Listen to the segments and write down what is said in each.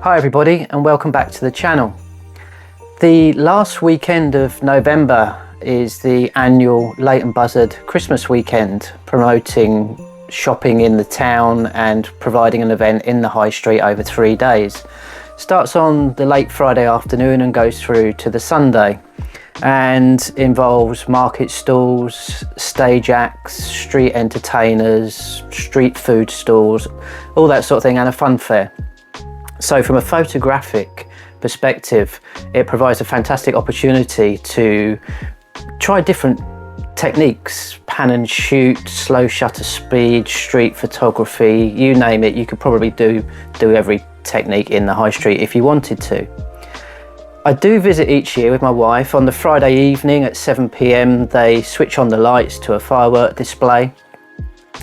Hi everybody and welcome back to the channel. The last weekend of November is the annual Leighton Buzzard Christmas Weekend, promoting shopping in the town and providing an event in the high street over 3 days. Starts on the late Friday afternoon and goes through to the Sunday, and involves market stalls, stage acts, street entertainers, street food stalls, all that sort of thing, and a fun fair. So from a photographic perspective, it provides a fantastic opportunity to try different techniques: pan and shoot, slow shutter speed, street photography, you name it. You could probably do every technique in the high street if you wanted to. I do visit each year with my wife. On the Friday evening at 7 p.m. they switch on the lights to a firework display.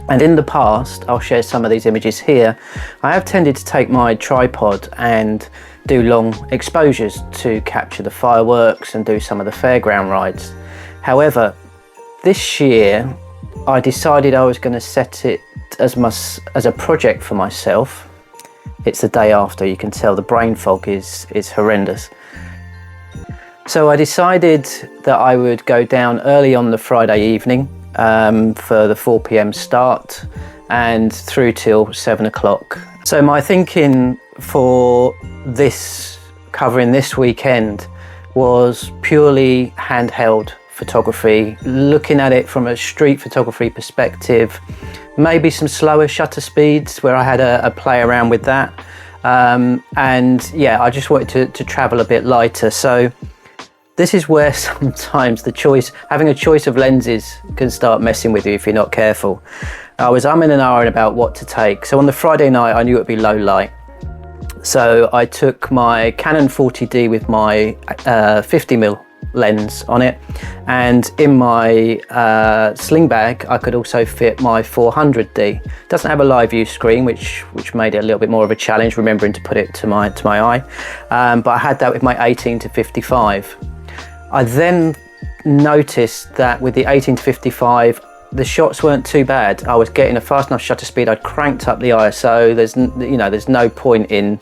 And in the past, I'll share some of these images here, I have tended to take my tripod and do long exposures to capture the fireworks and do some of the fairground rides. However, this year I decided I was going to set it as a project for myself. It's the day after, you can tell the brain fog is horrendous. So I decided that I would go down early on the Friday evening for the 4 p.m. start and through till 7 o'clock. So my thinking for this, covering this weekend, was purely handheld photography, looking at it from a street photography perspective, maybe some slower shutter speeds where I had a play around with that. And yeah, I just wanted to travel a bit lighter. So this is where sometimes having a choice of lenses can start messing with you if you're not careful. I was umming and ahhing about what to take. So on the Friday night, I knew it would be low light. So I took my Canon 40D with my 50mm lens on it. And in my sling bag, I could also fit my 400D. It doesn't have a live view screen, which made it a little bit more of a challenge, remembering to put it to my eye. But I had that with my 18-55. I then noticed that with the 18-55, the shots weren't too bad. I was getting a fast enough shutter speed. I'd cranked up the ISO. There's no point in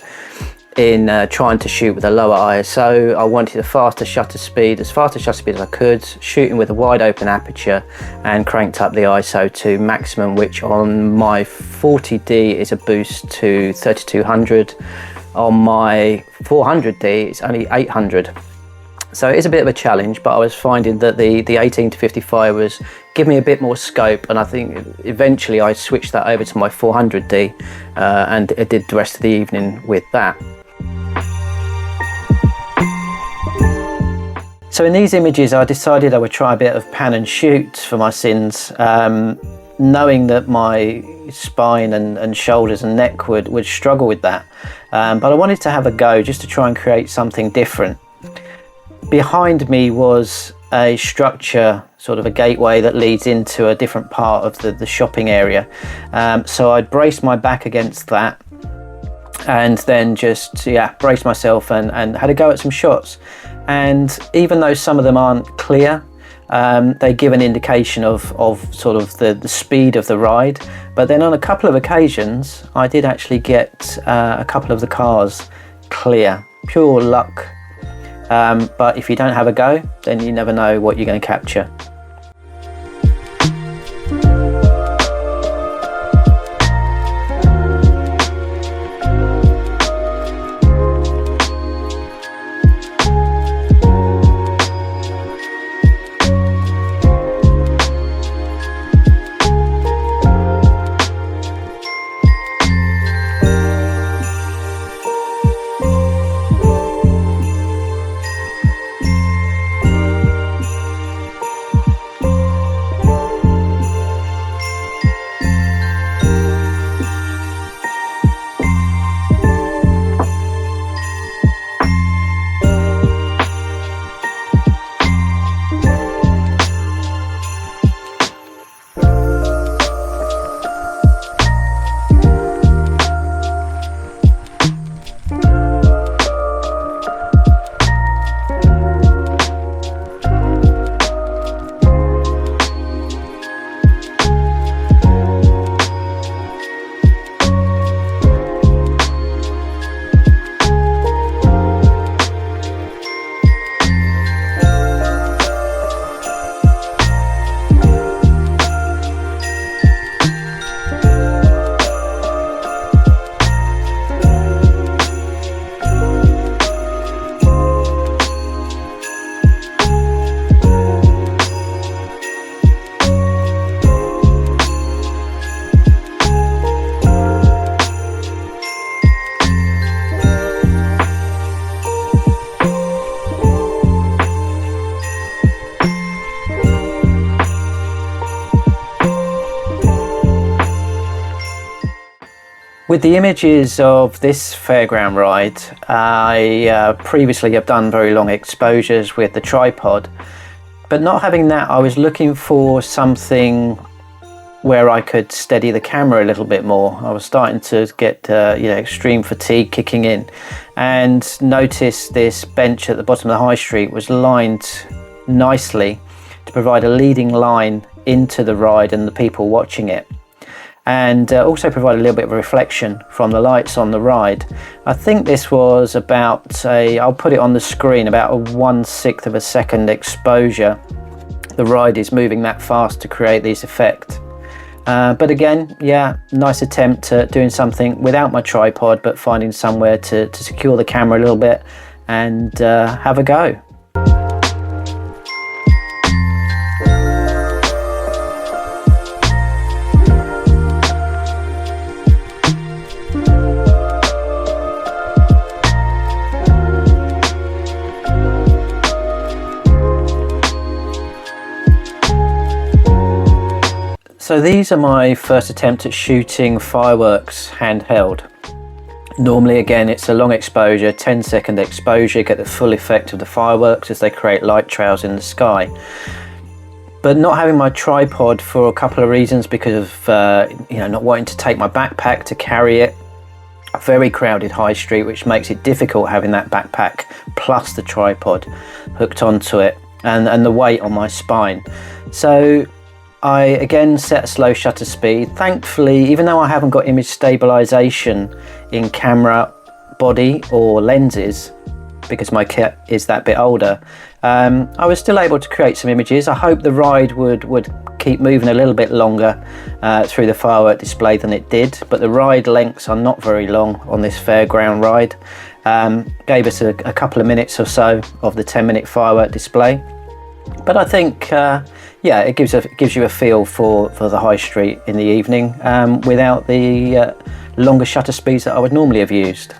trying to shoot with a lower ISO. I wanted a faster shutter speed, as fast a shutter speed as I could, shooting with a wide open aperture, and cranked up the ISO to maximum, which on my 40D is a boost to 3200. On my 400D it's only 800. So it is a bit of a challenge, but I was finding that the 18-55 was giving me a bit more scope, and I think eventually I switched that over to my 400D and I did the rest of the evening with that. So in these images I decided I would try a bit of pan and shoot for my sins, knowing that my spine and shoulders and neck would struggle with that. But I wanted to have a go just to try and create something different. Behind me was a structure, sort of a gateway that leads into a different part of the shopping area. So I braced my back against that and then just braced myself and had a go at some shots. And even though some of them aren't clear, they give an indication of sort of the speed of the ride. But then on a couple of occasions I did actually get a couple of the cars clear. Pure luck. But if you don't have a go, then you never know what you're going to capture. With the images of this fairground ride, I previously have done very long exposures with the tripod, but not having that, I was looking for something where I could steady the camera a little bit more. I was starting to get extreme fatigue kicking in, and noticed this bench at the bottom of the high street was lined nicely to provide a leading line into the ride and the people watching it, and also provide a little bit of reflection from the lights on the ride. I think this was about I'll put it on the screen, about a 1/6 of a second exposure. The ride is moving that fast to create this effect. But again, yeah, nice attempt at doing something without my tripod, but finding somewhere to secure the camera a little bit and have a go. So these are my first attempt at shooting fireworks handheld. Normally, again, it's a long exposure, 10-second exposure, get the full effect of the fireworks as they create light trails in the sky. But not having my tripod for a couple of reasons, because of not wanting to take my backpack to carry it. A very crowded high street, which makes it difficult having that backpack plus the tripod hooked onto it, and the weight on my spine. So I again set a slow shutter speed. Thankfully, even though I haven't got image stabilization in camera body or lenses, because my kit is that bit older, I was still able to create some images. I hope the ride would keep moving a little bit longer through the firework display than it did, but the ride lengths are not very long on this fairground ride. Gave us a couple of minutes or so of the 10-minute firework display. But I think, it gives you a feel for the high street in the evening without the longer shutter speeds that I would normally have used.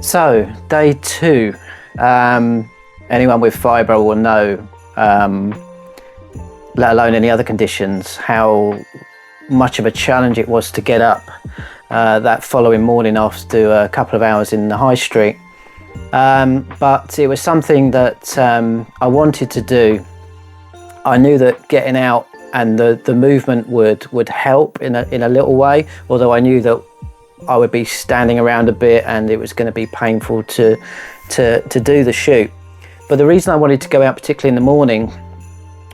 So, day 2. Anyone with fibro will know, let alone any other conditions, how much of a challenge it was to get up that following morning after a couple of hours in the high street. But it was something that I wanted to do. I knew that getting out and the movement would help in a little way, although I knew that I would be standing around a bit and it was going to be painful to do the shoot. But the reason I wanted to go out, particularly in the morning,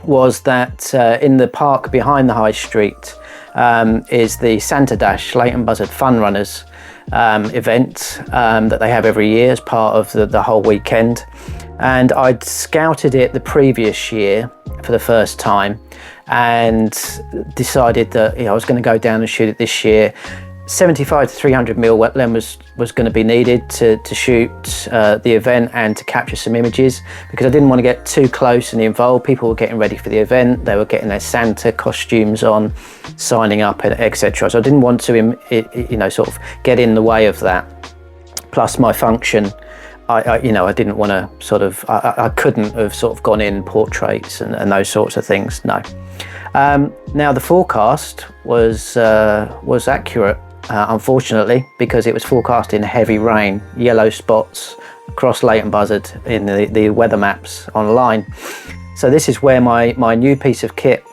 was that in the park behind the high street is the Santa Dash Leighton Buzzard Fun Runners event that they have every year as part of the whole weekend. And I'd scouted it the previous year for the first time and decided that I was going to go down and shoot it this year. 75 to 300 mil wetland was going to be needed to shoot the event and to capture some images, because I didn't want to get too close and involved. People were getting ready for the event, they were getting their Santa costumes on, signing up, etc. So I didn't want to sort of get in the way of that. Plus my function, I didn't want to sort of, I couldn't have sort of gone in portraits and those sorts of things, no. Now the forecast was accurate. Unfortunately, because it was forecasting heavy rain, yellow spots across Leighton Buzzard in the weather maps online. So this is where my new piece of kit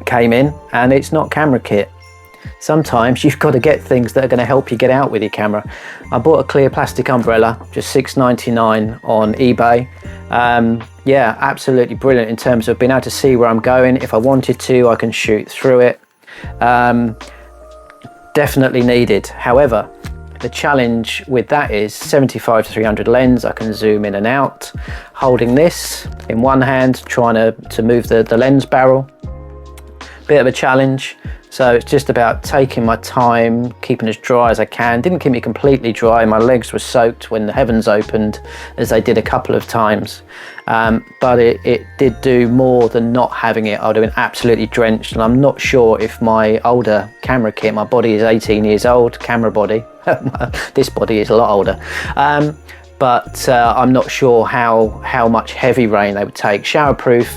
came in, and it's not camera kit. Sometimes you've got to get things that are going to help you get out with your camera. I bought a clear plastic umbrella, just $6.99 on eBay. Yeah, absolutely brilliant in terms of being able to see where I'm going. If I wanted to, I can shoot through it. Definitely needed. However, the challenge with that is 75 to 300 lens. I can zoom in and out. Holding this in one hand, trying to move the lens barrel. Bit of a challenge. So it's just about taking my time, keeping as dry as I can. Didn't keep me completely dry. My legs were soaked when the heavens opened, as they did a couple of times. But it did do more than not having it. I would have been absolutely drenched, and I'm not sure if my older camera kit, my body is 18 years old, camera body. This body is a lot older. But I'm not sure how much heavy rain they would take. Showerproof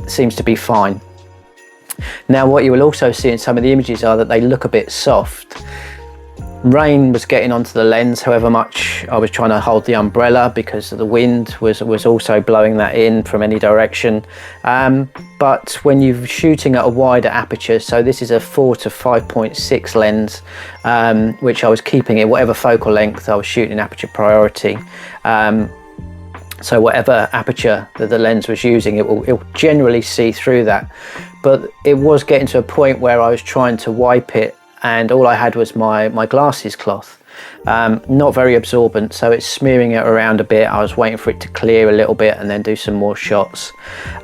seems to be fine. Now, what you will also see in some of the images are that they look a bit soft. Rain was getting onto the lens, however much I was trying to hold the umbrella, because the wind was also blowing that in from any direction. But when you're shooting at a wider aperture, so this is a 4 to 5.6 lens, which I was keeping at whatever focal length I was shooting, aperture priority. So whatever aperture that the lens was using, it will generally see through that. But it was getting to a point where I was trying to wipe it, and all I had was my glasses cloth. Not very absorbent, so it's smearing it around a bit. I was waiting for it to clear a little bit and then do some more shots.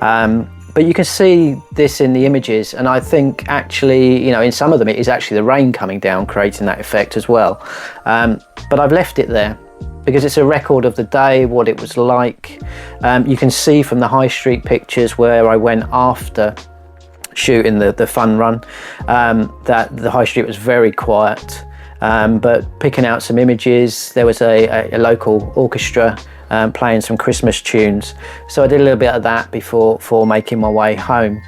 But you can see this in the images, and I think actually, in some of them it is actually the rain coming down creating that effect as well. But I've left it there because it's a record of the day, what it was like. You can see from the high street pictures where I went after shooting the fun run, that the high street was very quiet. But picking out some images, there was a local orchestra playing some Christmas tunes. So I did a little bit of that before making my way home.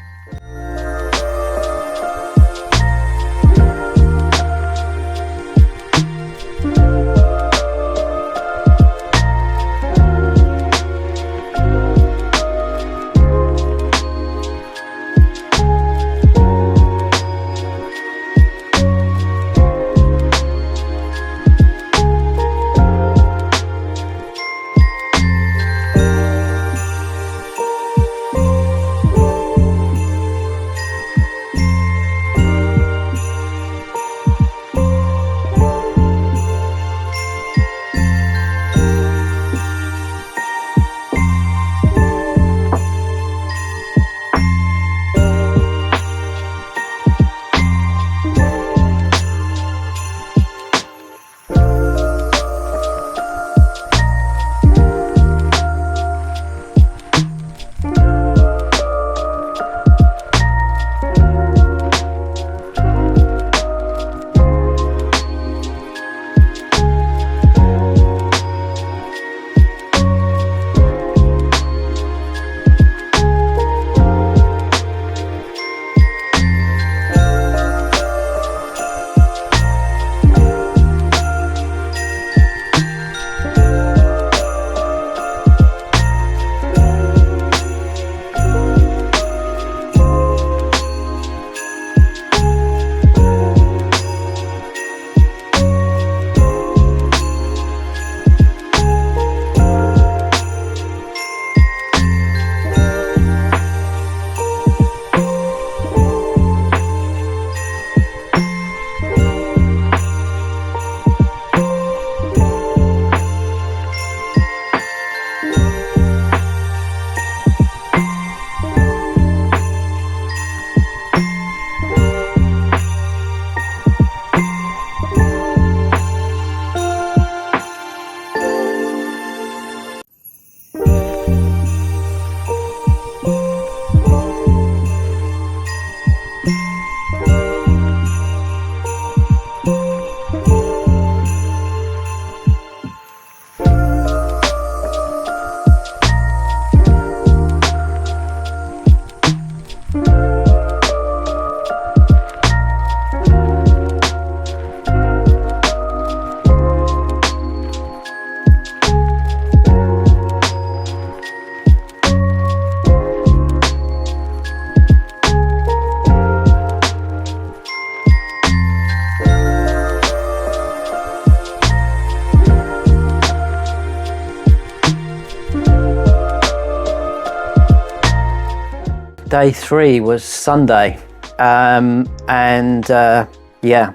Day 3 was Sunday, and yeah,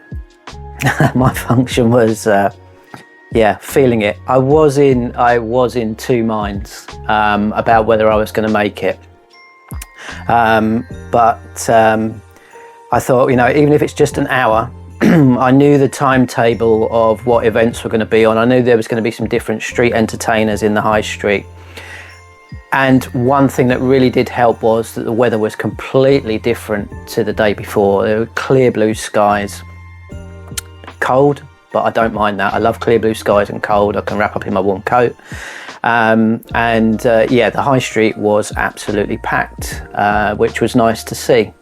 my function was feeling it. I was in two minds about whether I was going to make it, but I thought, you know, even if it's just an hour, I knew the timetable of what events were going to be on. I knew there was going to be some different street entertainers in the high street. And one thing that really did help was that the weather was completely different to the day before. There were clear blue skies. Cold, but I don't mind that. I love clear blue skies and cold. I can wrap up in my warm coat. Yeah, the high street was absolutely packed, which was nice to see.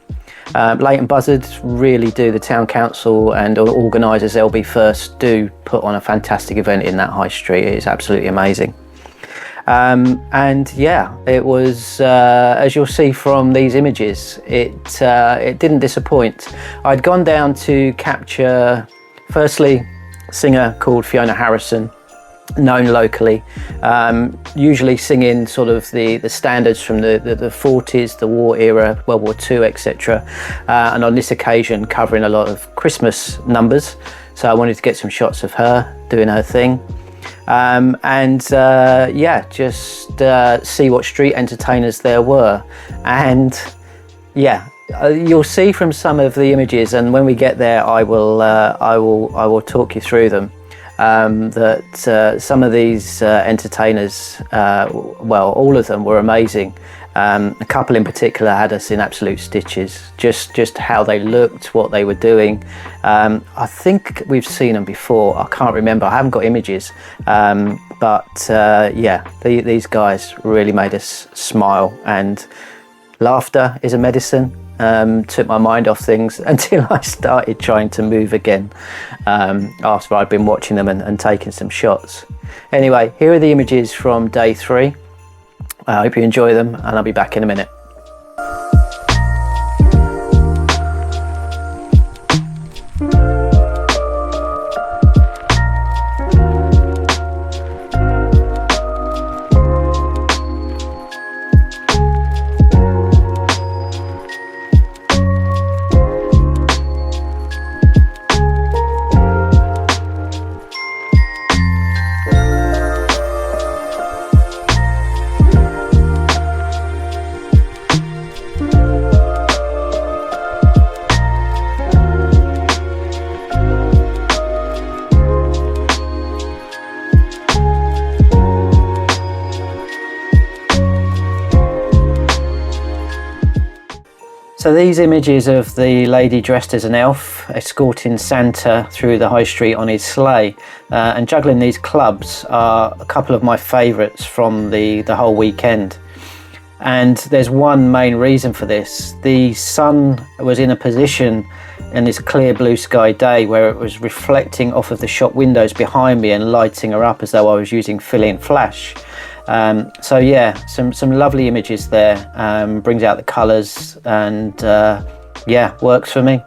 Leighton Buzzard really do, the town council and organisers LB First do put on a fantastic event in that high street. It's absolutely amazing. And yeah, it was, as you'll see from these images, it didn't disappoint. I'd gone down to capture, firstly, a singer called Fiona, known locally, usually singing sort of the standards from the 40s, the war era, World War II, etc. And on this occasion covering a lot of Christmas numbers. So I wanted to get some shots of her doing her thing. Yeah, just see what street entertainers there were. And yeah, you'll see from some of the images, and when we get there I will talk you through them. That some of these entertainers, well, all of them were amazing. A couple in particular had us in absolute stitches, just how they looked, what they were doing. I think we've seen them before, I can't remember, I haven't got images. Yeah, these guys really made us smile, and laughter is a medicine. Took my mind off things until I started trying to move again, after I'd been watching them and taking some shots. Anyway, here are the images from day 3. I hope you enjoy them, and I'll be back in a minute. So these images of the lady dressed as an elf escorting Santa through the high street on his sleigh and juggling these clubs are a couple of my favourites from the whole weekend. And there's one main reason for this. The sun was in a position in this clear blue sky day where it was reflecting off of the shop windows behind me and lighting her up as though I was using fill-in flash. So yeah, some lovely images there, brings out the colours, and yeah, works for me.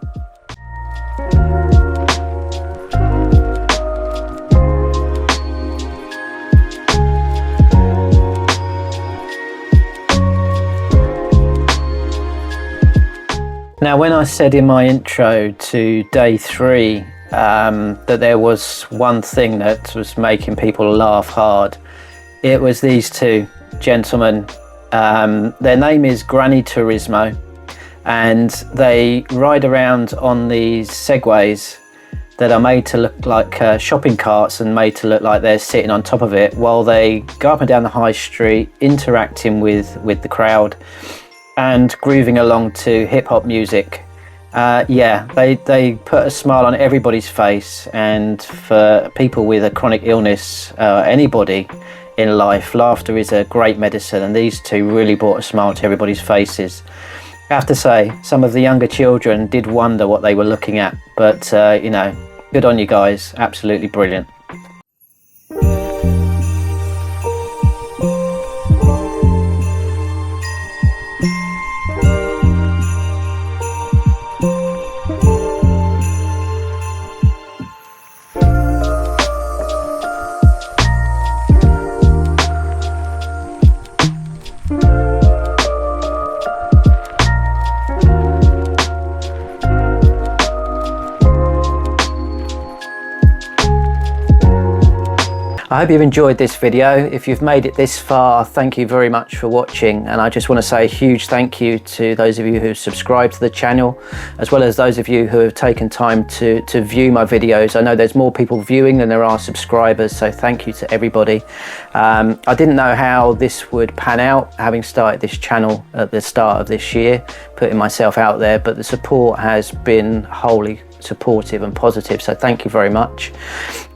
Now, when I said in my intro to day 3 that there was one thing that was making people laugh hard, it was these two gentlemen. Their name is Granny Tourismo, and they ride around on these segways that are made to look like shopping carts and made to look like they're sitting on top of it while they go up and down the high street, interacting with the crowd and grooving along to hip-hop music. Yeah, they put a smile on everybody's face, and for people with a chronic illness, anybody in life, laughter is a great medicine, and these two really brought a smile to everybody's faces. I have to say, some of the younger children did wonder what they were looking at, but you know, good on you guys, absolutely brilliant. I hope you've enjoyed this video. If you've made it this far, thank you very much for watching, and I just want to say a huge thank you to those of you who subscribed to the channel, as well as those of you who have taken time to view my videos. I know there's more people viewing than there are subscribers, so thank you to everybody. I didn't know how this would pan out, having started this channel at the start of this year, putting myself out there, but the support has been wholly supportive and positive, so thank you very much.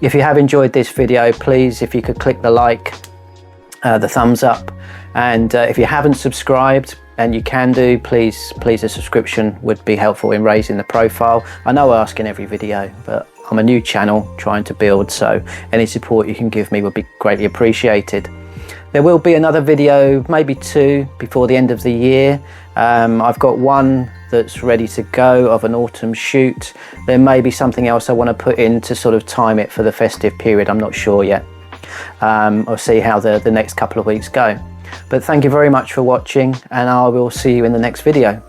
If you have enjoyed this video, please, if you could click the like, the thumbs up, and if you haven't subscribed, and you can do, please a subscription would be helpful in raising the profile. I know I ask in every video, but I'm a new channel trying to build, so any support you can give me would be greatly appreciated. There will be another video, maybe two, before the end of the year. I've got one that's ready to go of an autumn shoot. There may be something else I want to put in to sort of time it for the festive period. I'm not sure yet. I'll see how the next couple of weeks go. But thank you very much for watching, and I will see you in the next video.